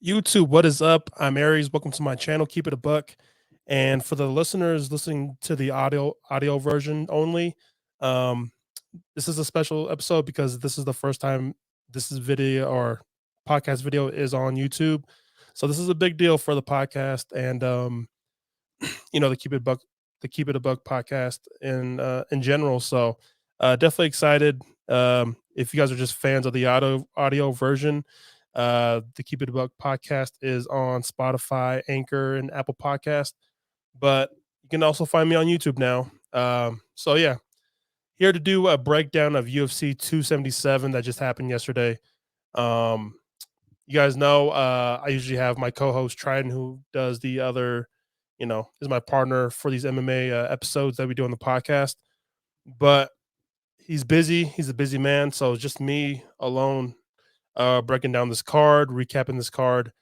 YouTube, what is up? I'm Aries. Welcome to my channel. Keep it a buck. And for the listeners listening to the audio version only, um, this is a special episode because this is the first time this is video or podcast video is on YouTube. So this is a big deal for the podcast and the Keep It a Buck podcast in general. So definitely excited. If you guys are just fans of the audio version, the Keep It a Buck podcast is on Spotify, Anchor, and Apple Podcast. But you can also find me on YouTube now. So yeah, here to do a breakdown of UFC 277 that just happened yesterday. Um, you guys know I usually have my co-host Triton, who does the other, is my partner for these MMA episodes that we do on the podcast. But he's busy. He's a busy man, so it's just me alone breaking down this card, recapping this card.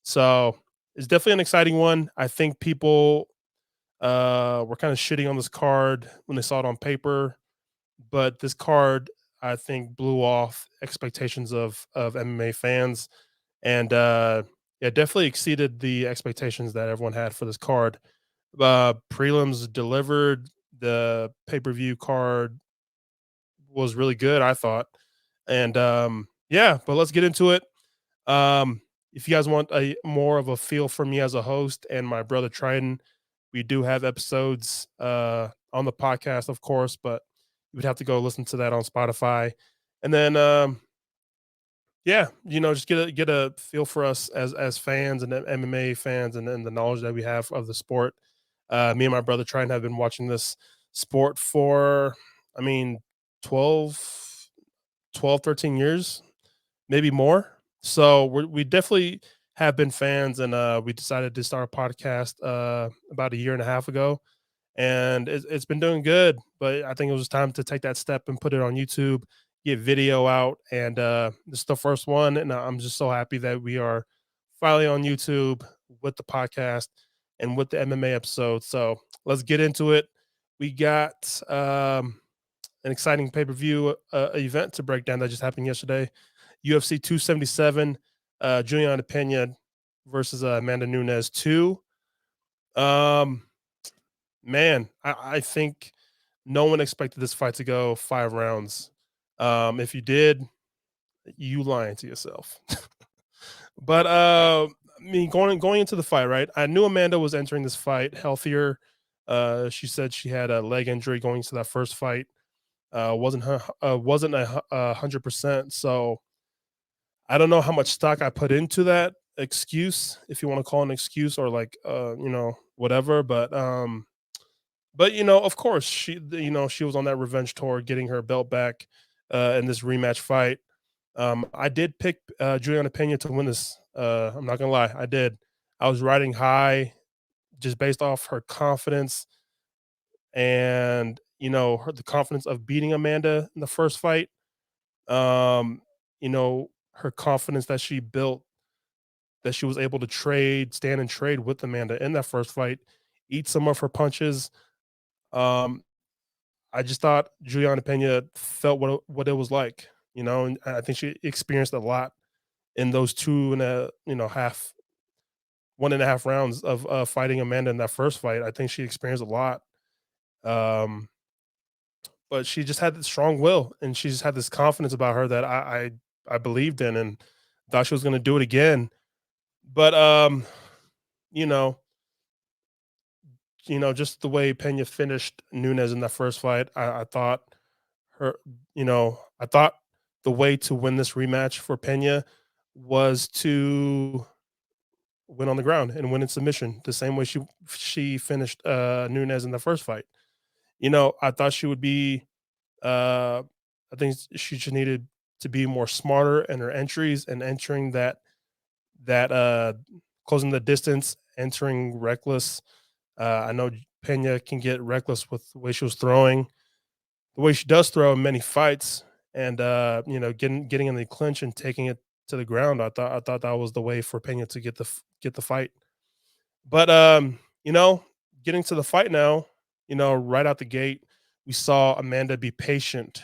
So it's definitely an exciting one. I think people were kind of shitting on this card when they saw it on paper, but this card I think blew off expectations of MMA fans, and yeah, definitely exceeded the expectations that everyone had for this card. Prelims delivered. The pay per view card was really good, I thought, and yeah. But let's get into it. If you guys want a more of a feel for me as a host and my brother Triton, we do have episodes on the podcast, of course, but you would have to go listen to that on Spotify. And then yeah, just get a feel for us as fans and MMA fans and the knowledge that we have of the sport. Me and my brother Triton have been watching this sport for, I mean, 12, 13 years, maybe more. So we definitely have been fans, and we decided to start a podcast about a year and a half ago, and it's been doing good. But I think it was time to take that step and put it on YouTube, get video out, and this is the first one, and I'm just so happy that we are finally on YouTube with the podcast and with the MMA episode. So let's get into it. We got an exciting pay per view event to break down that just happened yesterday. UFC 277, Juliana Pena versus Amanda Nunes 2. Um, man, I think no one expected this fight to go 5 rounds. If you did, you lying to yourself. But I mean, going into the fight, right? I knew Amanda was entering this fight healthier. She said she had a leg injury going into that first fight. Wasn't 100%. So I don't know how much stock I put into that excuse, if you want to call it an excuse, or like whatever. But of course she was on that revenge tour, getting her belt back in this rematch fight. I did pick Juliana Pena to win this. I'm not gonna lie, I did. I was riding high just based off her confidence and the confidence of beating Amanda in the first fight. Um, her confidence that she built, that she was able to stand and trade with Amanda in that first fight, eat some of her punches. Um, I just thought Juliana Pena felt what it was like, and I think she experienced a lot in those 1.5 rounds of fighting Amanda in that first fight. I think she experienced a lot. Um, but she just had this strong will, and she just had this confidence about her that I believed in and thought she was going to do it again. But you know, just the way Pena finished Nunes in that first fight, I thought her, I thought the way to win this rematch for Pena was to win on the ground and win in submission, the same way she finished Nunes in the first fight. I thought she would be. Uh, I think she just needed to be more smarter in her entries and entering that closing the distance, entering reckless. I know Pena can get reckless with the way she was throwing, the way she does throw in many fights, and getting in the clinch and taking it to the ground. I thought that was the way for Pena to get the fight. But getting to the fight now, right out the gate, we saw Amanda be patient.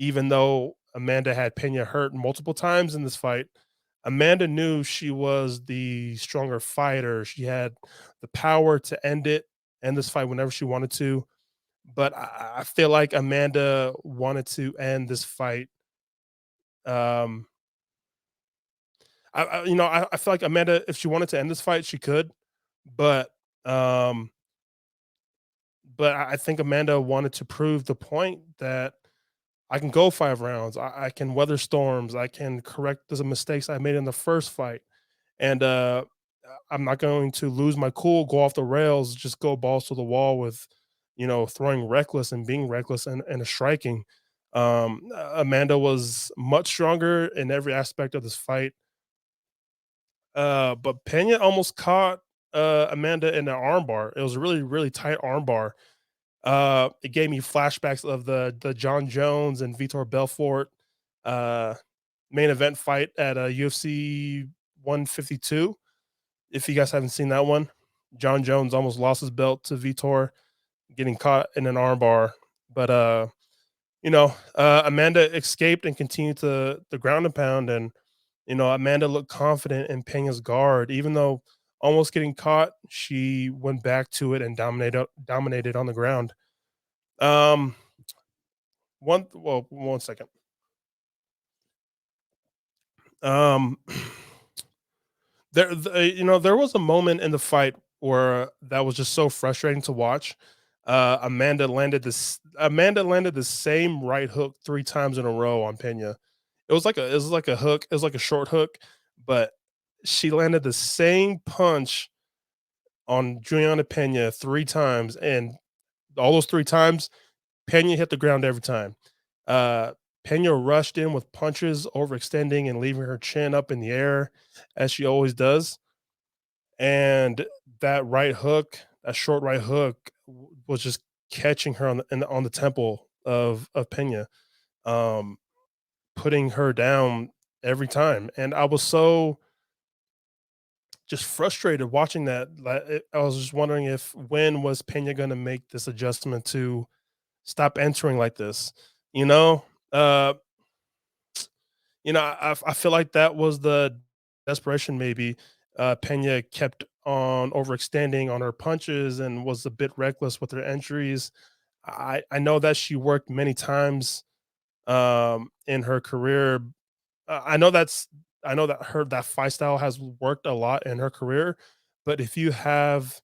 Even though Amanda had Pena hurt multiple times in this fight, Amanda knew she was the stronger fighter. She had the power to end this fight whenever she wanted to. But I feel like Amanda wanted to end this fight. Um, I feel like Amanda, if she wanted to end this fight, she could. But um, but I think Amanda wanted to prove the point that I can go 5 rounds. I can weather storms. I can correct the mistakes I made in the first fight. And I'm not going to lose my cool, go off the rails, just go balls to the wall with, throwing reckless and being reckless and striking. Amanda was much stronger in every aspect of this fight. But Pena almost caught Amanda in an armbar. It was a really, really tight armbar. It gave me flashbacks of the John Jones and Vitor Belfort uh, main event fight at UFC 152. If you guys haven't seen that one, John Jones almost lost his belt to Vitor getting caught in an armbar. But Amanda escaped and continued to the ground and pound, and Amanda looked confident in Pena's guard, even though almost getting caught. She went back to it and dominated on the ground. Um, one second. Um, there was a moment in the fight where that was just so frustrating to watch. Amanda landed the same right hook 3 times in a row on Pena. It was like a hook, it was like a short hook, but she landed the same punch on Juliana Pena 3 times, and all those 3 times, Pena hit the ground every time. Uh, Pena rushed in with punches, overextending and leaving her chin up in the air, as she always does. And that right hook, that short right hook, was just catching her on the temple of Pena, um, putting her down every time. And I was so just frustrated watching that. I was just wondering if when was Pena going to make this adjustment to stop entering like this? You know, uh, I feel like that was the desperation maybe. Pena kept on overextending on her punches and was a bit reckless with her entries. I know that she worked many times in her career. I know that that fight style has worked a lot in her career, but if you have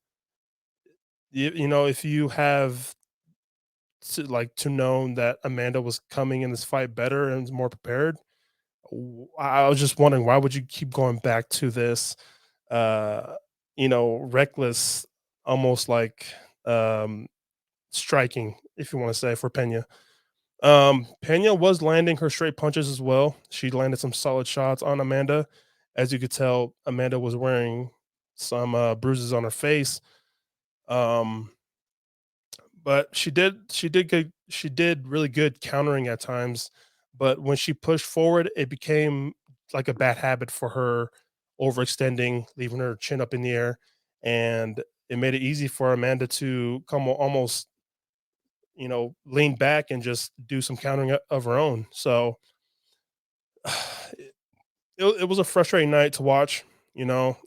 to know that Amanda was coming in this fight better and more prepared, I was just wondering why would you keep going back to this, uh, reckless, almost like um, striking, if you want to say, for Pena. Pena was landing her straight punches as well. She landed some solid shots on Amanda. As you could tell, Amanda was wearing some bruises on her face. Um, but she did really good countering at times, but when she pushed forward, it became like a bad habit for her, overextending, leaving her chin up in the air, and it made it easy for Amanda to come almost, lean back and just do some countering of her own. So it was a frustrating night to watch. You know,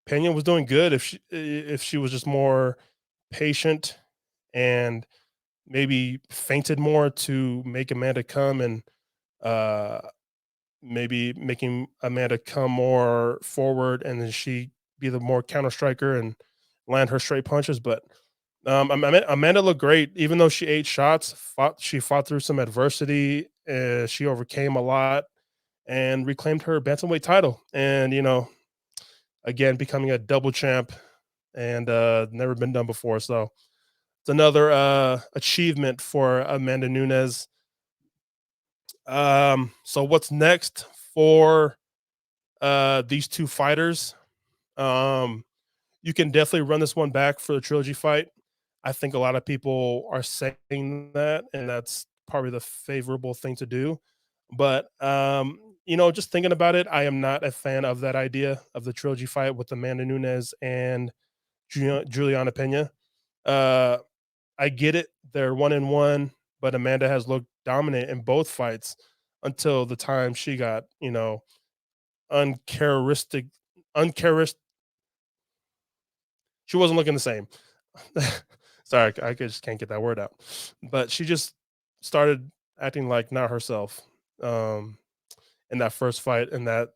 Pena was doing good if she was just more patient and maybe feinted more to make Amanda come and uh, maybe making Amanda come more forward, and then she be the more counter striker and land her straight punches. But Amanda looked great, even though she ate shots. She fought through some adversity. She overcame a lot and reclaimed her bantamweight title. And again, becoming a double champ and never been done before. So it's another achievement for Amanda Nunes. So what's next for these two fighters? Um, you can definitely run this one back for the trilogy fight. I think a lot of people are saying that, and that's probably the favorable thing to do. But just thinking about it, I am not a fan of that idea of the trilogy fight with Amanda Nunes and Juliana Pena. Uh, I get it; they're 1-1, but Amanda has looked dominant in both fights until the time she got, uncharacteristic, uncharacteristic. She wasn't looking the same. Sorry, I just can't get that word out. But she just started acting like not herself um, in that first fight, and that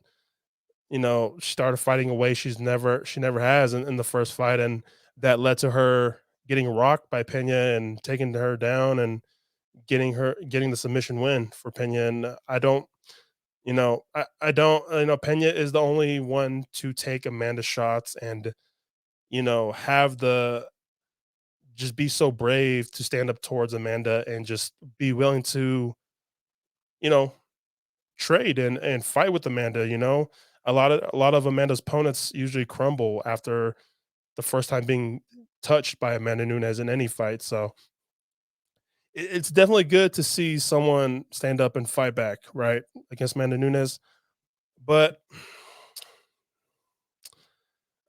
she started fighting a way she never has in the first fight, and that led to her getting rocked by Pena and taking her down and getting the submission win for Pena. And I don't Pena is the only one to take Amanda shots and have the just be so brave to stand up towards Amanda and just be willing to, you know, trade and fight with Amanda. A lot of Amanda's opponents usually crumble after the first time being touched by Amanda Nunes in any fight. So it's definitely good to see someone stand up and fight back, right, against Amanda Nunes. But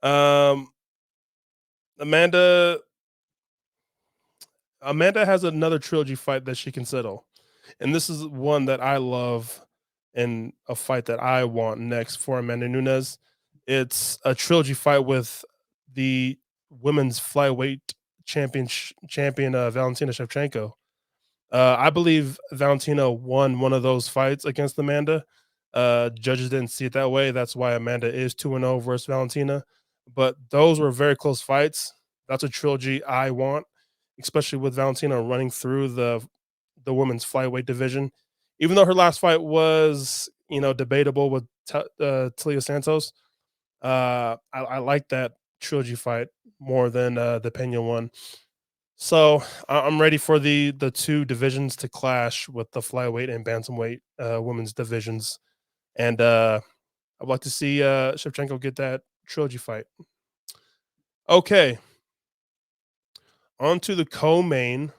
um, Amanda Amanda has another trilogy fight that she can settle. And this is one that I love and a fight that I want next for Amanda Nunes. It's a trilogy fight with the women's flyweight champion Valentina Shevchenko. I believe Valentina won one of those fights against Amanda. Judges didn't see it that way. That's why Amanda is 2-0 versus Valentina. But those were very close fights. That's a trilogy I want, especially with Valentina running through the women's flyweight division. Even though her last fight was, debatable with Talia Santos, I like that trilogy fight more than the Pena one. So I'm ready for the two divisions to clash with the flyweight and bantamweight women's divisions, and I'd like to see Shevchenko get that trilogy fight. Okay, on to the co-main.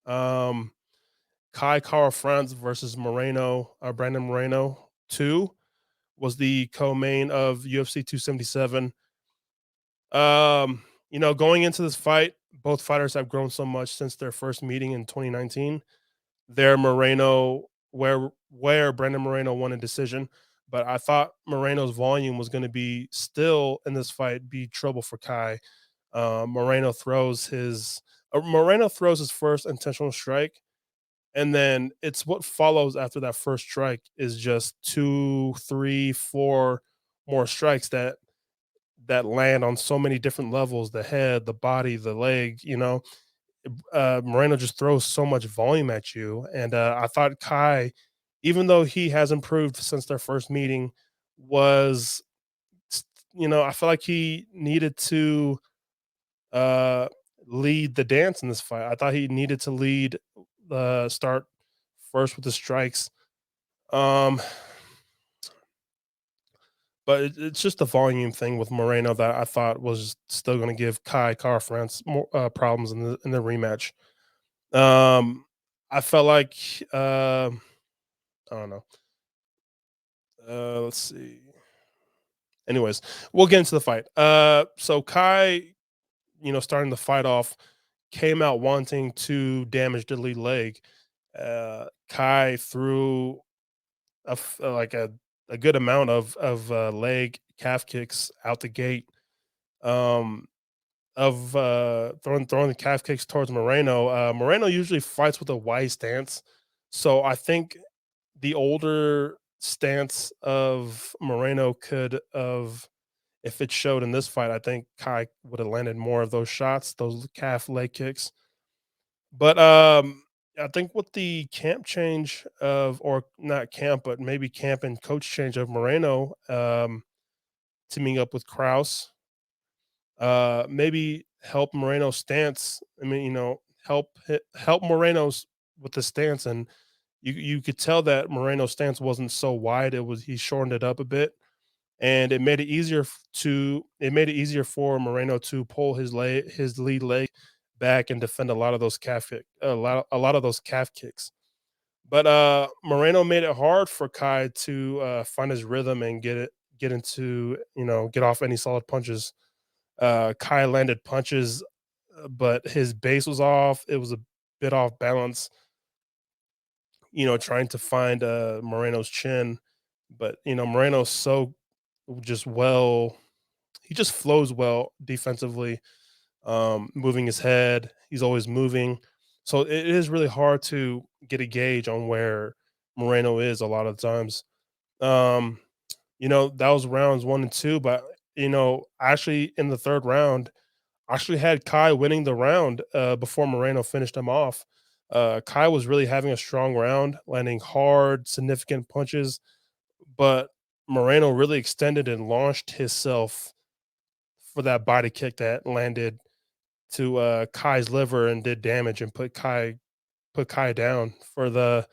Um, Kai Kara France versus Brandon Moreno 2 was the co-main of UFC 277. Going into this fight, both fighters have grown so much since their first meeting in 2019. There, where Brandon Moreno won a decision, but I thought Moreno's volume was going to be still in this fight be trouble for Kai. Moreno throws his first intentional strike, and then it's what follows after that first strike is just two, three, four more strikes that land on so many different levels: the head, the body, the leg. Moreno just throws so much volume at you. And I thought Kai, even though he has improved since their first meeting, was, I feel like he needed to uh, lead the dance in this fight. I thought he needed to lead the start first with the strikes. Um, but it's just the volume thing with Moreno that I thought was still going to give Kai Car France more problems in the rematch. Um, I felt like I don't know. Let's see. Anyways, we'll get into the fight. So Kai, starting the fight off, came out wanting to damage the lead leg. Kai threw like a good amount of leg calf kicks out the gate. Um, of throwing the calf kicks towards Moreno. Moreno usually fights with a wide stance, so I think the older stance of Moreno could have, if it showed in this fight, I think Kai would have landed more of those shots, those calf leg kicks. But I think with the camp change of, or not camp, but maybe camp and coach change of Moreno, teaming up with Kraus, maybe help Moreno's stance. I mean, help Moreno's with the stance, and you could tell that Moreno's stance wasn't so wide. He shortened it up a bit, and it made it easier for Moreno to pull his lead leg back and defend a lot of those calf kicks. But Moreno made it hard for Kai to find his rhythm and get off any solid punches. Kai landed punches, but his base was off. It was a bit off balance, trying to find Moreno's chin. But Moreno's so just well, he just flows well defensively, moving his head. He's always moving. So it is really hard to get a gauge on where Moreno is a lot of times. Um, that was rounds 1 and 2, but actually in the third round, I actually had Kai winning the round before Moreno finished him off. Kai was really having a strong round, landing hard, significant punches, but Moreno really extended and launched himself for that body kick that landed to Kai's liver and did damage and put Kai down for the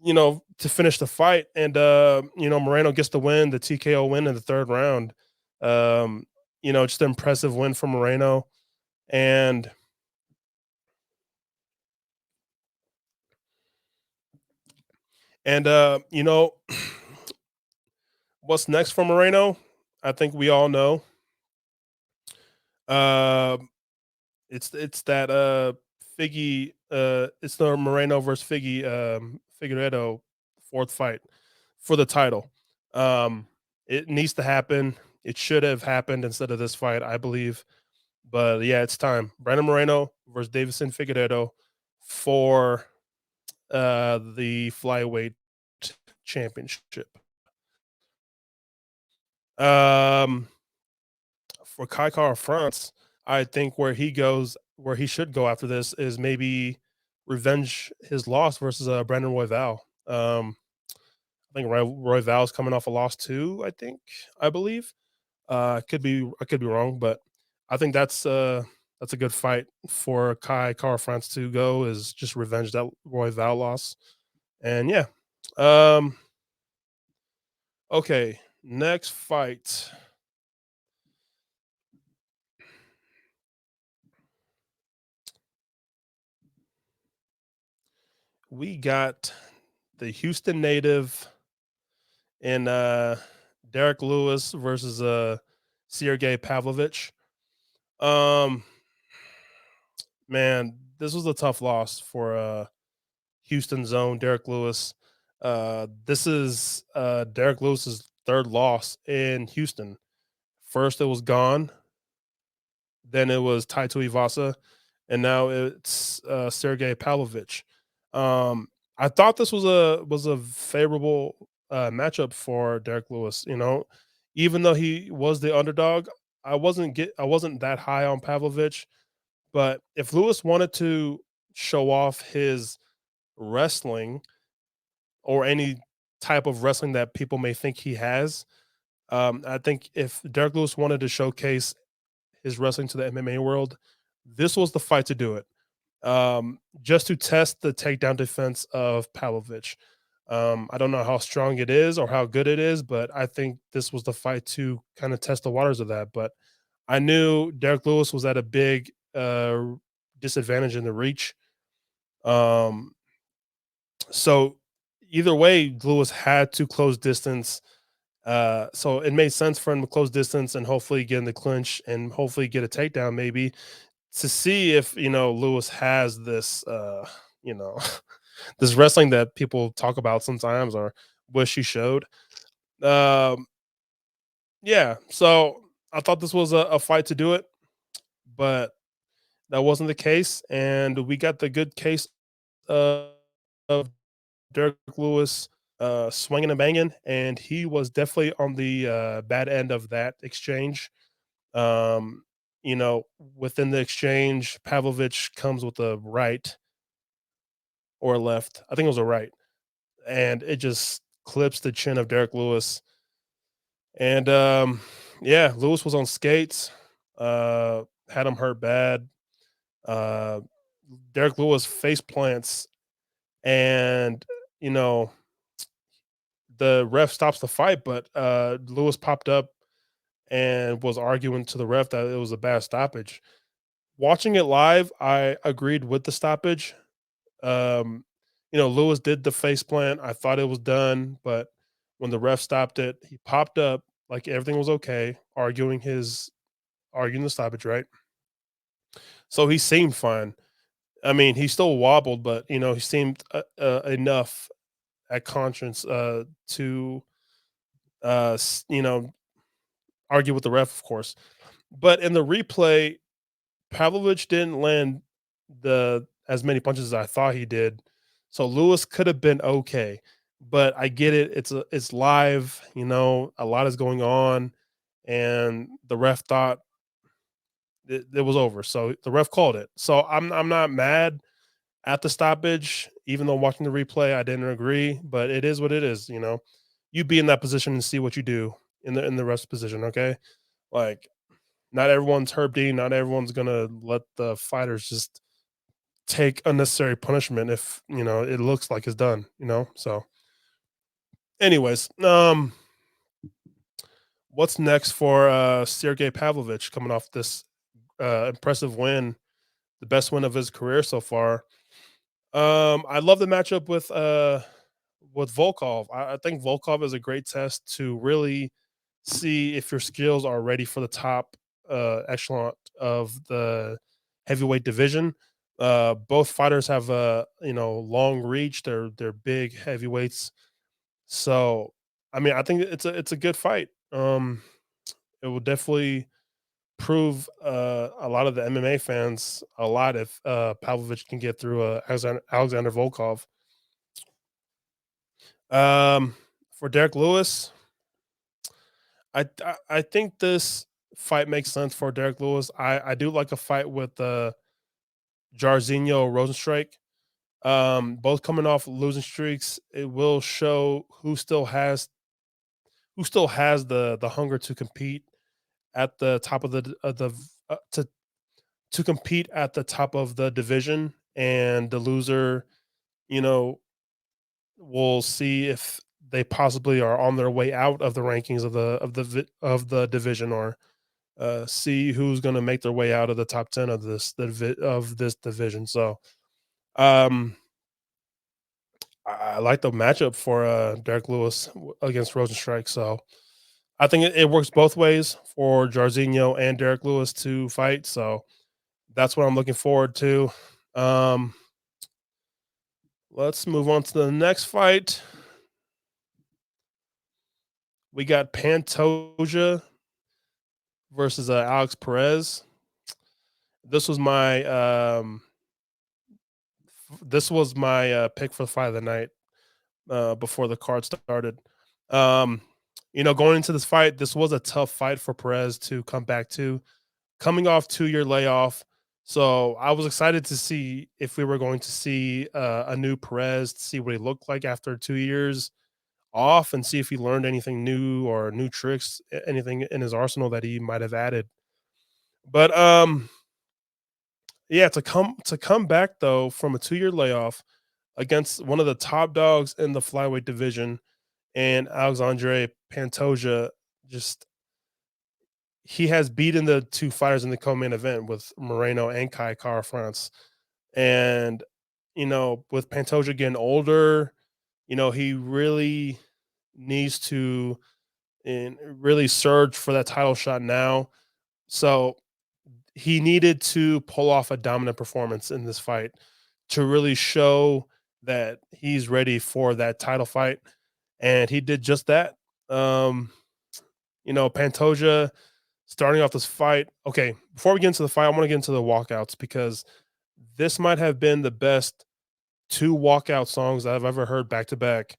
to finish the fight. And Moreno gets the win, the TKO win in the third round. Um, just an impressive win for Moreno. And what's next for Moreno? I think we all know. Um, it's that Figgy it's the Moreno versus Figgy Figueredo fourth fight for the title. Um, it needs to happen. It should have happened instead of this fight, I believe. But yeah, it's time. Brandon Moreno versus Davison Figueredo for the flyweight championship. Um, for Kai Kara France, I think where he should go after this is maybe revenge his loss versus Brandon Royval. I think Royval's coming off a loss too. I believe. I could be wrong, but I think that's a good fight for Kai Kara France to go is just revenge that Royval loss. And yeah, um, okay, next fight. We got the Houston native and Derek Lewis versus Sergey Pavlovich. Um man, this was a tough loss for Houston's own Derek Lewis. This is Derek Lewis's third loss in Houston. First it was Gone, then it was Taito Ivasa, and now it's Sergey Pavlovich. Um, I thought this was a favorable matchup for Derek Lewis. Even though he was the underdog, I wasn't that high on Pavlovich. But if Lewis wanted to show off his wrestling or any type of wrestling that people may think he has, I think if Derek Lewis wanted to showcase his wrestling to the MMA world, this was the fight to do it. Just to test the takedown defense of Pavlovich. I don't know how strong it is or how good it is, but I think this was the fight to kind of test the waters of that. But I knew Derek Lewis was at a big disadvantage in the reach. Um, so either way, Lewis had to close distance. So it made sense for him to close distance and hopefully get in the clinch and hopefully get a takedown, maybe to see if Lewis has this you know this wrestling that people talk about sometimes or wish he showed. Um, yeah, so I thought this was a fight to do it, but that wasn't the case, and we got the good case of Derek Lewis swinging and banging, and he was definitely on the bad end of that exchange. Um, within the exchange, Pavlovich comes with a right or a left. I think it was a right, and it just clips the chin of Derek Lewis. And yeah, Lewis was on skates, had him hurt bad. Uh, Derek Lewis face plants, and you know the ref stops the fight, but Lewis popped up and was arguing to the ref that it was a bad stoppage. Watching it live, I agreed with the stoppage. Um, Lewis did the face plant. I thought it was done, but when the ref stopped it, he popped up like everything was okay, arguing the stoppage, right? So he seemed fine. I mean, he still wobbled, but he seemed enough at conscience to. you know, argue with the ref, of course. But in the replay, Pavlovich didn't land the as many punches as I thought he did. So Lewis could have been okay. But I get it. It's live, a lot is going on, and the ref thought it was over. So the ref called it. So I'm not mad at the stoppage, even though watching the replay I didn't agree, but it is what it is. You be in that position and see what you do in the ref's position, okay? Like, not everyone's Herb Dean, not everyone's gonna let the fighters just take unnecessary punishment if, it looks like it's done. So anyways, what's next for Sergey Pavlovich coming off this impressive win, the best win of his career so far? I love the matchup with Volkov. I think Volkov is a great test to really see if your skills are ready for the top echelon of the heavyweight division. Both fighters have long reach. They're big heavyweights. So I mean, I think it's a good fight. It will definitely prove a lot of the MMA fans a lot if Pavlovich can get through Alexander Volkov. Um, for Derek Lewis, I think this fight makes sense for Derek Lewis. I do like a fight with Jairzinho Rosenstrike. Both coming off losing streaks, it will show who still has the hunger to compete at the top of the to compete at the top of the division, and the loser, you know, we'll see if they possibly are on their way out of the rankings of the division, or see who's going to make their way out of the top 10 of this division. So um, I like the matchup for Derek Lewis against Rosenstrike. So I think it works both ways for Jarzinho and Derek Lewis to fight. So that's what I'm looking forward to. Um, let's move on to the next fight. We got Pantoja versus Alex Perez. This was my pick for the fight of the night before the card started. Um, going into this fight, this was a tough fight for Perez to come back to, coming off 2-year layoff. So I was excited to see if we were going to see a new Perez, to see what he looked like after 2 years off, and see if he learned anything new or new tricks, anything in his arsenal that he might have added. But yeah, to come back though from a 2-year layoff against one of the top dogs in the flyweight division, and Alexandre Pantoja, just he has beaten the two fighters in the co-main event with Moreno and Kai Kara France. And with Pantoja getting older, he really needs to and really surge for that title shot now. So he needed to pull off a dominant performance in this fight to really show that he's ready for that title fight, and he did just that. Um, Pantoja starting off this fight. Okay, before we get into the fight, I want to get into the walkouts, because this might have been the best two walkout songs that I've ever heard back to back.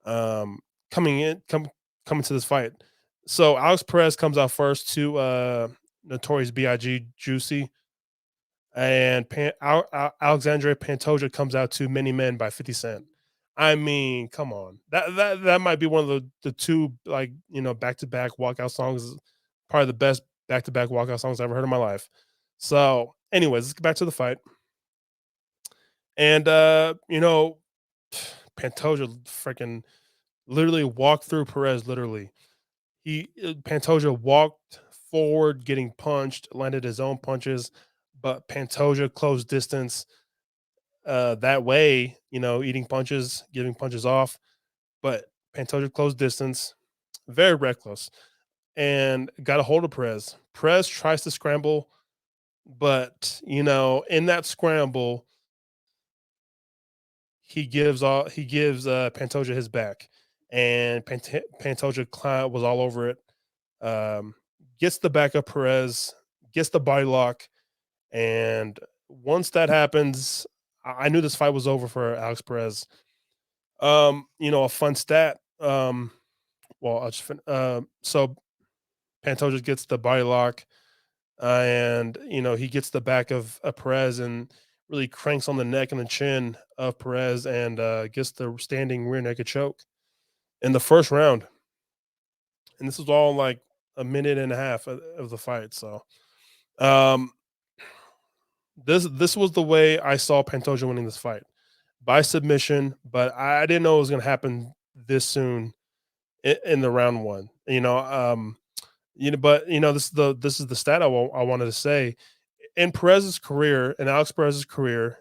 Um, coming to this fight. So Alex Perez comes out first to Notorious B.I.G. Juicy, and Alexandre Pantoja comes out to Many Men by 50 Cent. I mean, come on. That might be one of the two, like, back to back walkout songs, probably the best back to back walkout songs I ever heard in my life. So, anyways, let's get back to the fight. And Pantoja freaking literally walked through Perez, literally. Pantoja walked forward, getting punched, landed his own punches, but Pantoja closed distance that way, eating punches, giving punches off. But Pantoja closed distance, very reckless, and got a hold of Perez. Perez tries to scramble, but in that scramble, he gives Pantoja his back, and Pantoja was all over it. Um, Gets the back of Perez, gets the body lock, and once that happens, I knew this fight was over for Alex Perez. A fun stat. So Pantoja gets the body lock, and he gets the back of Perez and really cranks on the neck and the chin of Perez and gets the standing rear naked choke in the first round. And this was all like a minute and a half of the fight. So um, this was the way I saw Pantoja winning this fight by submission, but I didn't know it was going to happen this soon in the round one. But this is the stat I wanted to say in Perez's career, in Alex Perez's career,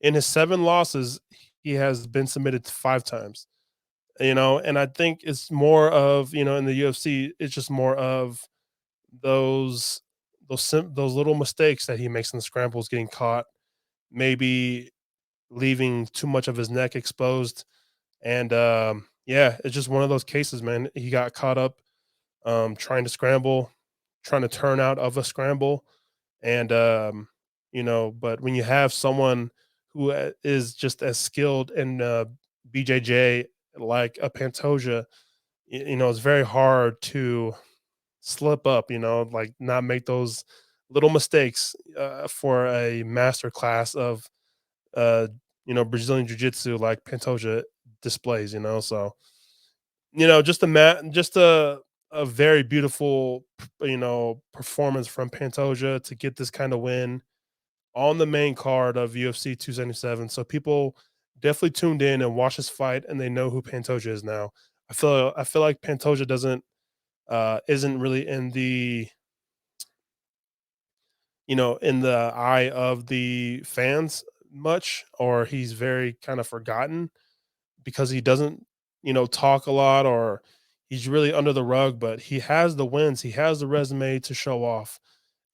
in his 7 losses, he has been submitted 5 times. And I think it's more of in the UFC, it's just more of those those little mistakes that he makes in the scrambles, getting caught, maybe leaving too much of his neck exposed, and yeah, it's just one of those cases, man. He got caught up trying to scramble, trying to turn out of a scramble, and but when you have someone who is just as skilled in BJJ like a Pantoja, it's very hard to slip up, like not make those little mistakes for a master class of uh, Brazilian jiu-jitsu like Pantoja displays, so just a very beautiful performance from Pantoja to get this kind of win on the main card of UFC 277. So people definitely tuned in and watched this fight, and they know who Pantoja is now. I feel like Pantoja doesn't isn't really in the eye of the fans much, or he's very kind of forgotten because he doesn't talk a lot, or he's really under the rug. But he has the wins, he has the resume to show off,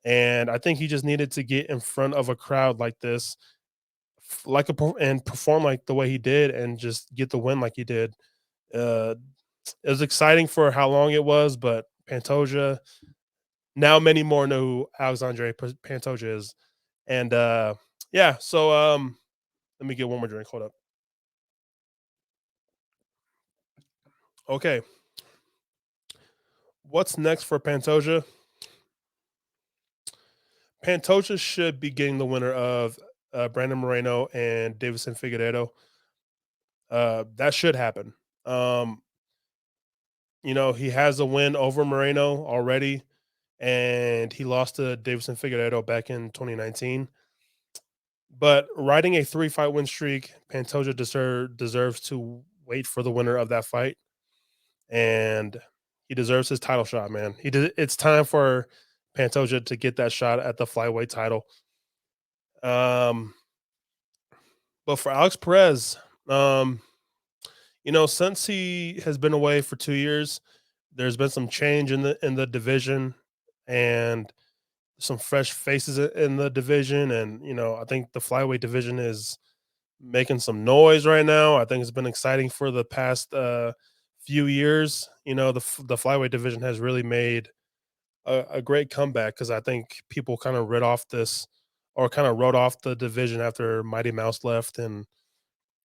and I think he just needed to get in front of a crowd like this, and perform like the way he did, and just get the win like he did. Uh, it was exciting for how long it was, but Pantoja, now many more know who Alexandre Pantoja is, and yeah. So let me get one more drink. Hold up. Okay, what's next for Pantoja? Pantoja should be getting the winner of Brandon Moreno and Davison Figueiredo. That should happen. Um, he has a win over Moreno already, and he lost to Davison Figueiredo back in 2019. But riding a 3-fight win streak, Pantoja deserves to wait for the winner of that fight, and he deserves his title shot, man. It's time for Pantoja to get that shot at the flyweight title. Um, but for Alex Perez, um, since he has been away for 2 years, there's been some change in the division, and some fresh faces in the division. And I think the flyweight division is making some noise right now. I think it's been exciting for the past few years. The flyweight division has really made a great comeback, because I think people kind of read off this, or kind of wrote off the division after Mighty Mouse left, and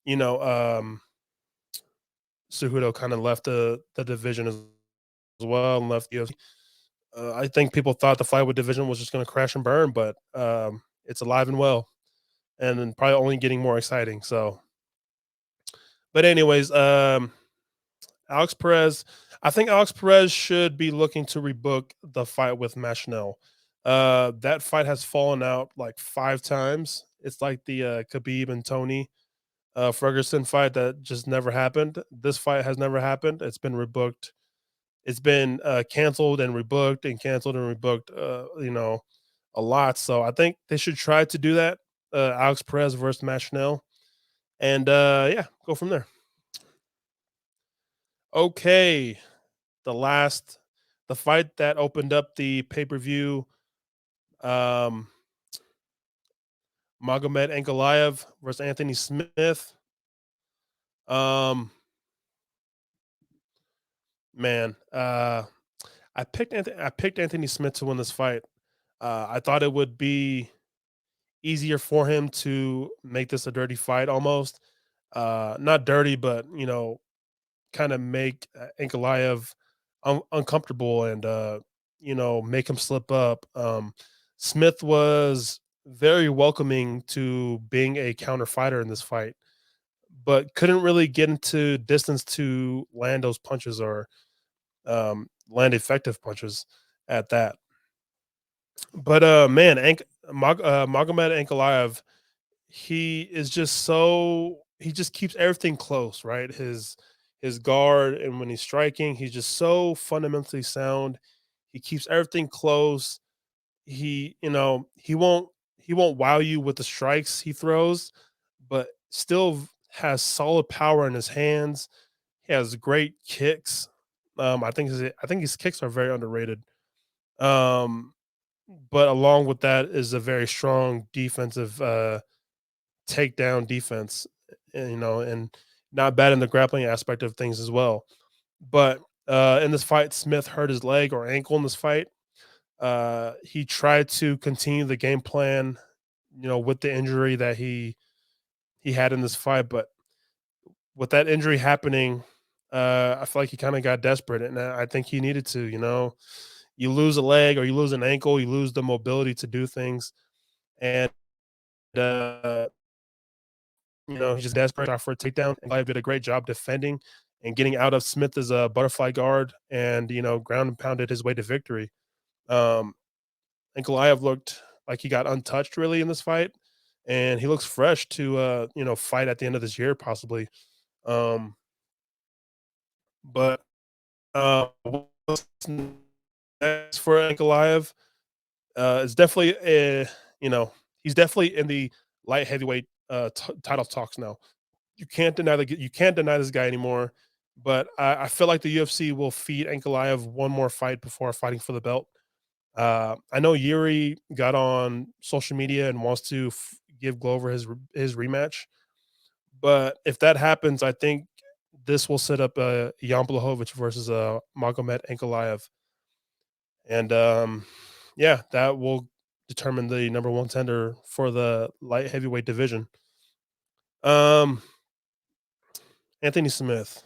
you know Cejudo kind of left the division as well, and left the UFC. I think people thought the flyweight division was just going to crash and burn, but it's alive and well, and then probably only getting more exciting. So, but anyways, Alex Perez, I think Alex Perez should be looking to rebook the fight with Machinel. That fight has fallen out like 5 times. It's like the Khabib and Tony Ferguson fight that just never happened. This fight has never happened. It's been rebooked. It's been canceled and rebooked and canceled and rebooked. A lot. So I think they should try to do that. Alex Perez versus Machinel, and yeah, go from there. Okay, the fight that opened up the pay per view. Um, Magomed Ankalaev versus Anthony Smith. Um, Man, I picked Anthony Smith to win this fight. I thought it would be easier for him to make this a dirty fight almost. Not dirty, but kind of make Ankalaev uncomfortable and make him slip up. Smith was very welcoming to being a counter fighter in this fight, but couldn't really get into distance to land those punches or land effective punches at that. But man, Magomed Ankalaev, he just keeps everything close, right? His guard, and when he's striking, he's just so fundamentally sound. He keeps everything close. He won't wow you with the strikes he throws, but still has solid power in his hands. He has great kicks. I think his kicks are very underrated. Um, but along with that is a very strong defensive takedown defense, and not bad in the grappling aspect of things as well. But in this fight, Smith hurt his leg or ankle in this fight. He tried to continue the game plan, with the injury that he had in this fight, but with that injury happening, I feel like he kind of got desperate, and I think he needed to. You lose a leg or you lose an ankle, you lose the mobility to do things, and uh, he's just desperate for a takedown. And Clive did a great job defending and getting out of Smith as a butterfly guard, and ground and pounded his way to victory. Um, and Goliath looked like he got untouched really in this fight, and he looks fresh to fight at the end of this year possibly. Um, but what's next for Ankalaev is definitely you know he's definitely in the light heavyweight title talks now. You can't deny this guy anymore. But I feel like the UFC will feed Ankalaev one more fight before fighting for the belt. I know Yuri got on social media and wants to give Glover his rematch, but if that happens, I think this will set up Jan Blachowicz versus Magomed Ankalaev, and yeah, that will determine the number one tender for the light heavyweight division. Um, Anthony Smith.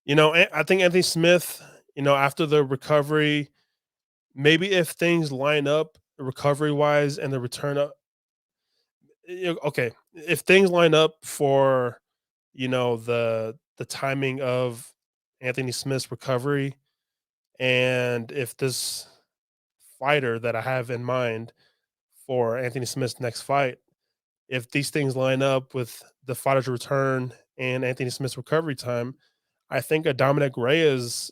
I think Anthony Smith. After the recovery, maybe if things line up recovery wise and the return up, okay, if things line up for the timing of Anthony Smith's recovery, and if this fighter that I have in mind for Anthony Smith's next fight, if these things line up with the fighter's return and Anthony Smith's recovery time, I think a Dominic Reyes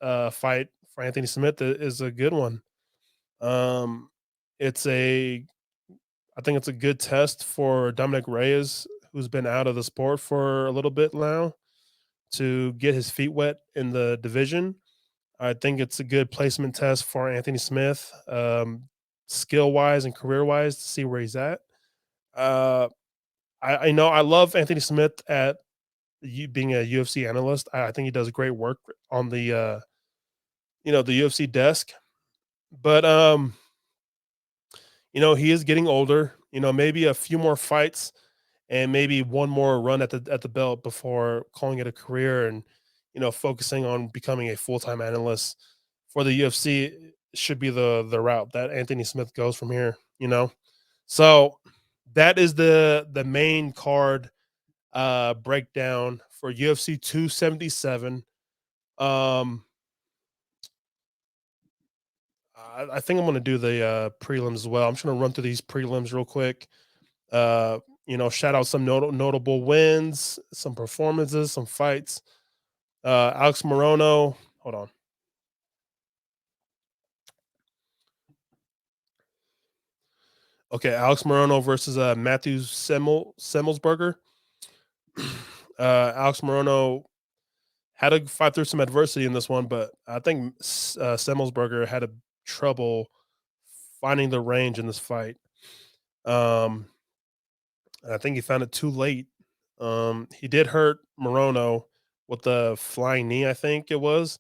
fight for Anthony Smith is a good one. Um, it's a I think it's a good test for Dominic Reyes, who's been out of the sport for a little bit now, to get his feet wet in the division. I think it's a good placement test for Anthony Smith, skill wise and career wise, to see where he's at. Uh, I know I love Anthony Smith at you being a UFC analyst. I think he does great work on the the UFC desk, but he is getting older. Maybe a few more fights and maybe one more run at the belt before calling it a career and focusing on becoming a full-time analyst for the UFC should be the route that Anthony Smith goes from here. So that is the main card breakdown for UFC 277. Um I think I'm going to do the prelims as well. I'm just going to run through these prelims real quick. Uh, shout out some notable wins, some performances, some fights. Alex Morono, hold on. Okay, Alex Morono versus Matthew Semmelsberger. Alex Morono had to fight through some adversity in this one, but I think Semmelsberger had a trouble finding the range in this fight. Um, I think he found it too late. He did hurt Morono with the flying knee, I think it was.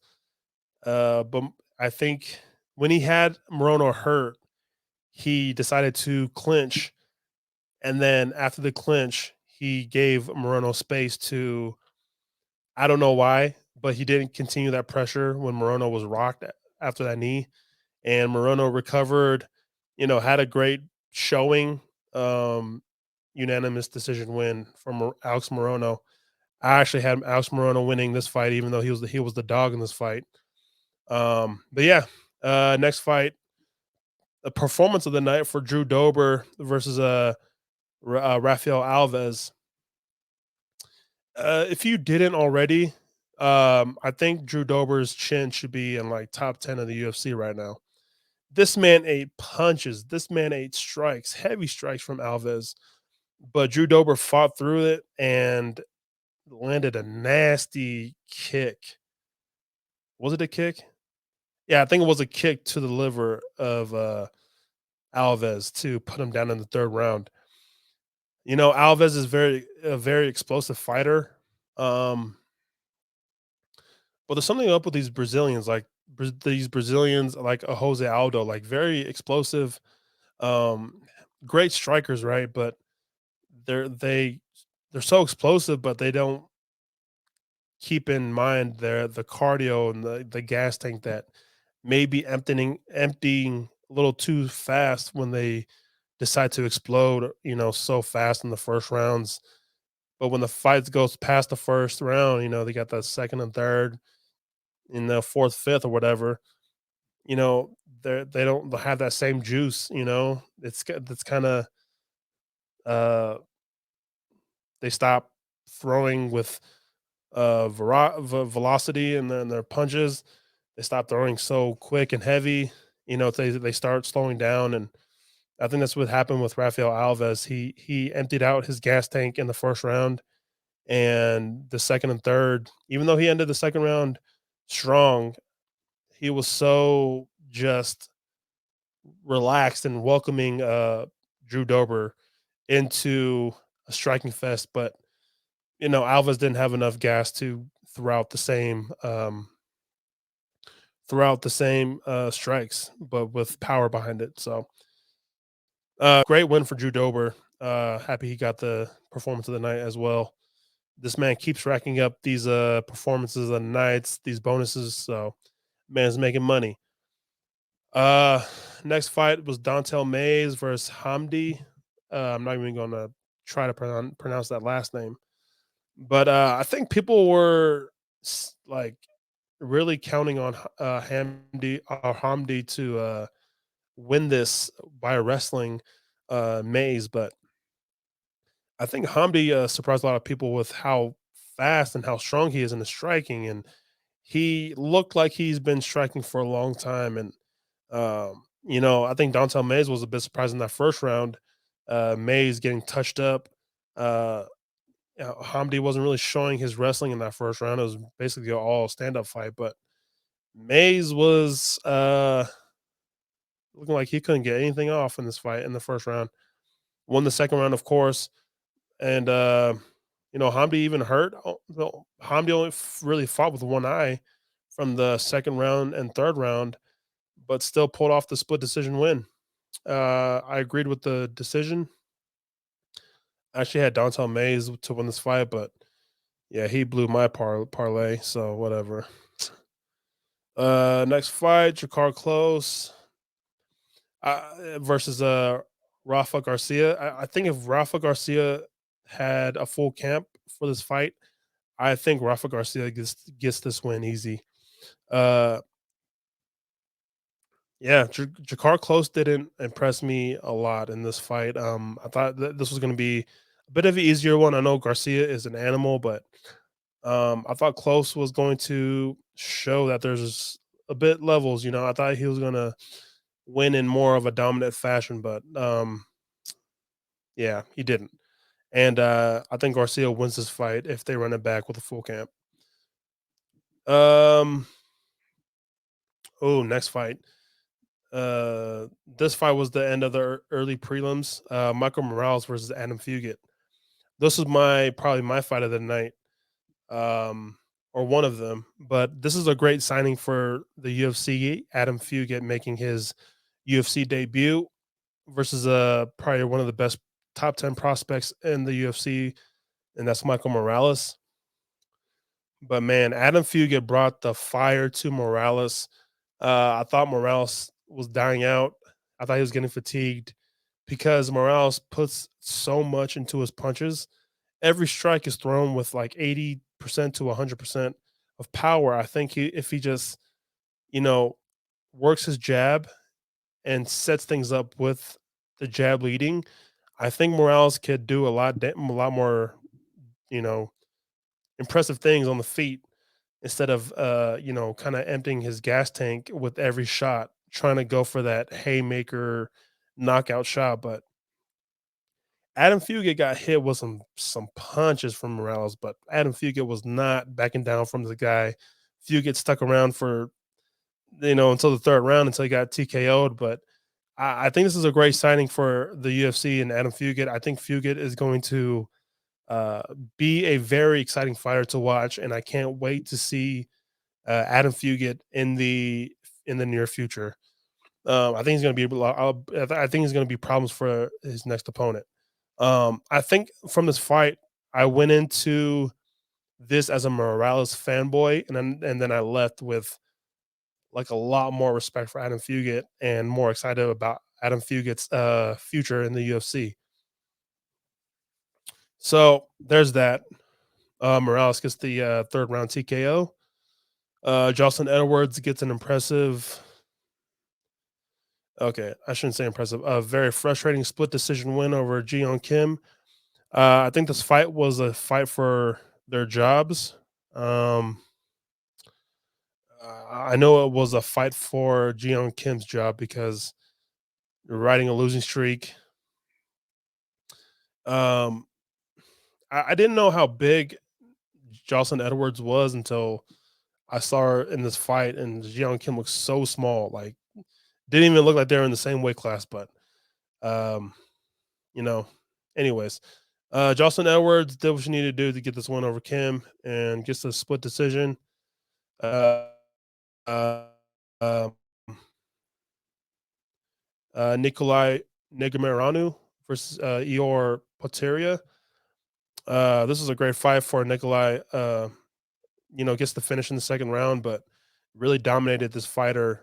But I think when he had Morono hurt, he decided to clinch, and then after the clinch, he gave Morono space to, I don't know why, but he didn't continue that pressure when Morono was rocked after that knee, and Morono recovered, had a great showing, um, unanimous decision win from Alex Morono. I actually had Alex Morono winning this fight, even though he was the dog in this fight. But yeah, next fight, the performance of the night for Drew Dober versus Rafael Alves. If you didn't already, I think Drew Dober's chin should be in like top 10 of the UFC right now. This man ate punches. This man ate strikes, heavy strikes from Alves. But Drew Dober fought through it and landed a nasty kick. Was it a kick? Yeah, I think it was a kick to the liver of Alves to put him down in the third round. Alves is a very explosive fighter. Um, but there's something up with these Brazilians, like these Brazilians, like a Jose Aldo, like very explosive, um, great strikers, right? But they're they they're so explosive, but they don't keep in mind the cardio and the gas tank that may be emptying a little too fast when they decide to explode, so fast in the first rounds. But when the fight goes past the first round, they got the second and third, in the fourth, fifth, or whatever. You know, they don't have that same juice. It's kind of uh, they stop throwing with velocity and then their punches. They stop throwing so quick and heavy. They start slowing down, and I think that's what happened with Rafael Alves. He emptied out his gas tank in the first round, and the second and third, even though he ended the second round strong, he was so just relaxed and welcoming Drew Dober into a striking fest. But Alves didn't have enough gas to throughout the same strikes, but with power behind it. So great win for Drew Dober. Happy he got the performance of the night as well. This man keeps racking up these performances of the nights, these bonuses. So man's making money. Uh Next fight was Dontel Mays versus Hamdi. I'm not even gonna try to pronounce that last name. But I think people were like really counting on Hamdi to win this by wrestling Mays, but I think Hamdi surprised a lot of people with how fast and how strong he is in the striking, and he looked like he's been striking for a long time. And I think Dontel Mays was a bit surprised in that first round. Mays getting touched up. Uh, Hamdi wasn't really showing his wrestling in that first round. It was basically all stand up fight, but Mays was looking like he couldn't get anything off in this fight in the first round. Won the second round, of course, and Hamdi even hurt. Well, Hamdi only really fought with one eye from the second round and third round, but still pulled off the split decision win. I agreed with the decision. I actually had Dontel Mays to win this fight, but yeah, he blew my parlay. So whatever. Next fight, Jakar Close versus Rafa Garcia. I think if Rafa Garcia had a full camp for this fight, I think Rafa Garcia gets this win easy. Uh, yeah, Jakar Close didn't impress me a lot in this fight. I thought that this was going to be a bit of an easier one. I know Garcia is an animal, but I thought Close was going to show that there's a bit levels. I thought he was going to win in more of a dominant fashion, but yeah, he didn't. And I think Garcia wins this fight if they run it back with a full camp. Um, next fight. This fight was the end of the early prelims. Michael Morales versus Adam Fugit. This was probably my fight of the night. Um, or one of them. But this is a great signing for the UFC. Adam Fugit making his UFC debut versus probably one of the best top 10 prospects in the UFC, and that's Michael Morales. But man, Adam Fugit brought the fire to Morales. I thought Morales was dying out. I thought he was getting fatigued because Morales puts so much into his punches. Every strike is thrown with like 80% to 100% of power. I think if he just, you know, works his jab and sets things up with the jab leading, I think Morales could do a lot more, you know, impressive things on the feet instead of kind of emptying his gas tank with every shot, trying to go for that haymaker knockout shot. But Adam Fugit got hit with some punches from Morales, but Adam Fugit was not backing down from the guy. Fugit stuck around for until the third round until he got TKO'd. But I think this is a great signing for the UFC and Adam Fugit. I think Fugit is going to uh, be a very exciting fighter to watch, and I can't wait to see Adam Fugit in the near future. I think he's going to be I think he's going to be problems for his next opponent. I think from this fight, I went into this as a Morales fanboy, and then I left with like a lot more respect for Adam Fugit and more excited about Adam Fugit's future in the UFC. So there's that. Morales gets the third round TKO. Jocelyn Edwards gets an impressive. Okay, I shouldn't say impressive. A very frustrating split decision win over Jiyeon Kim. I think this fight was a fight for their jobs. Um, I know it was a fight for Jiyeon Kim's job because you're riding a losing streak. Um, I didn't know how big Jocelyn Edwards was until I saw her in this fight, and Jiyeon Kim looks so small. Like, didn't even look like they were in the same weight class. But um, you know, anyways, Jocelyn Edwards did what she needed to do to get this one over Kim and gets a split decision. Uh, uh, um, Nikolai Negumereanu versus Eor Poteria. This is a great fight for Nikolai. Gets the finish in the second round, but really dominated this fighter.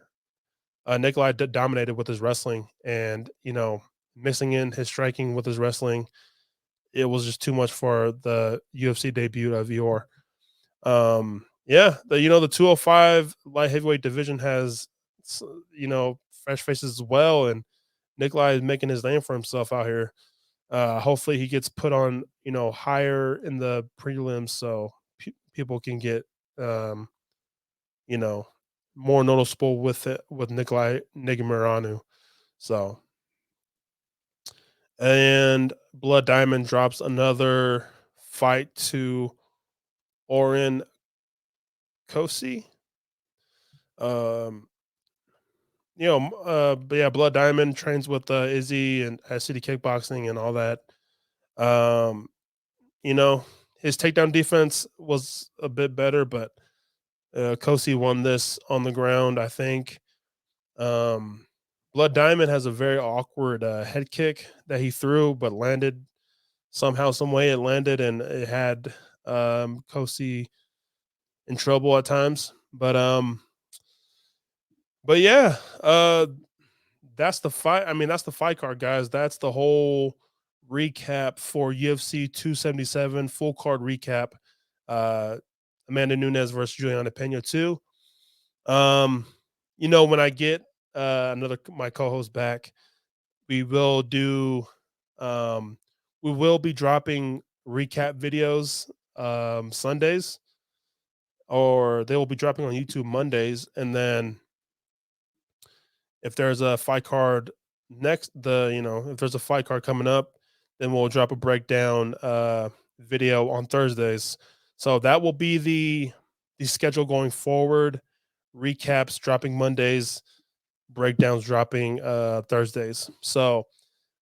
Nikolai dominated with his wrestling, and mixing in his striking with his wrestling, it was just too much for the UFC debut of Eor. The 205 light heavyweight division has fresh faces as well, and Nikolai is making his name for himself out here. Hopefully, he gets put on higher in the prelims so people can get um, you know more noticeable with it with Nikolai Negumereanu. So, and Blood Diamond drops another fight to Oren Kosi. Um, but yeah, Blood Diamond trains with Izzy and City Kickboxing and all that. Um, his takedown defense was a bit better, but Kosi won this on the ground, I think. Um, Blood Diamond has a very awkward head kick that he threw, but landed somehow, some way it landed, and it had Kosi in trouble at times. But yeah, that's the fight. I mean, that's the fight card, guys. That's the whole recap for UFC 277, full card recap. Uh, Amanda Nunes versus Juliana Pena 2. Um, when I get another my co-host back, we will do um we will be dropping recap videos Sundays, or they will be dropping on YouTube Mondays, and then if there's a fight card if there's a fight card coming up, then we'll drop a breakdown video on Thursdays. So that will be the schedule going forward. Recaps dropping Mondays, breakdowns dropping Thursdays. So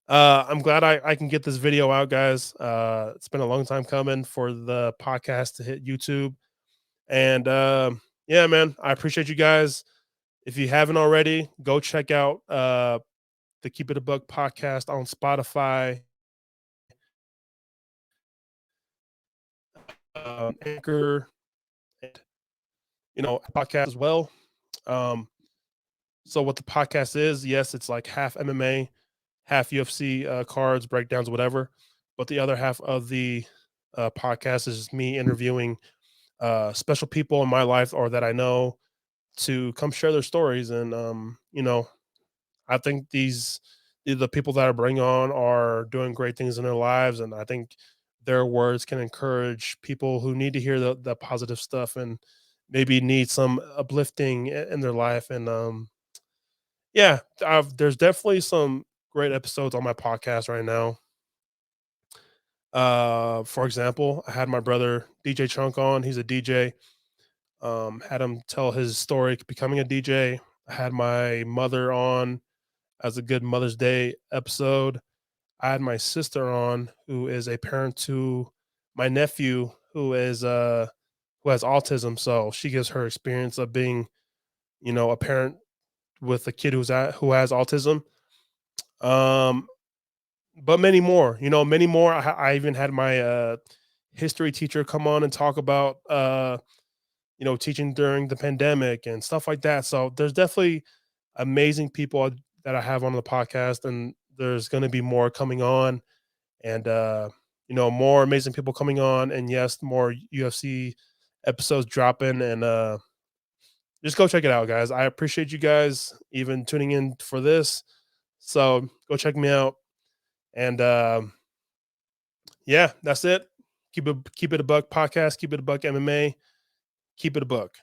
I'm glad I can get this video out, guys. It's been a long time coming for the podcast to hit YouTube. And yeah, man, I appreciate you guys. If you haven't already, go check out the Keep It a Buck podcast on Spotify, Anchor, and podcast as well. Um, so what the podcast is, yes, it's like half MMA, half UFC cards, breakdowns, whatever. But the other half of the podcast is just me interviewing special people in my life or that I know to come share their stories. And I think the people that I bring on are doing great things in their lives, and I think their words can encourage people who need to hear the positive stuff and maybe need some uplifting in their life. And yeah, there's definitely some great episodes on my podcast right now. For example, I had my brother DJ Chunk on. He's a DJ. Had him tell his story becoming a DJ. I had my mother on as a good Mother's Day episode. I had my sister on, who is a parent to my nephew, who has autism. So she gives her experience of being, a parent with a kid who has autism. Um, but many more, many more. I even had my history teacher come on and talk about teaching during the pandemic and stuff like that. So there's definitely amazing people that I have on the podcast, and there's going to be more coming on, and more amazing people coming on, and yes, more UFC episodes dropping, and just go check it out, guys. I appreciate you guys even tuning in for this. So go check me out, and yeah, that's it. Keep it a buck podcast. Keep it a buck MMA. Keep it a buck.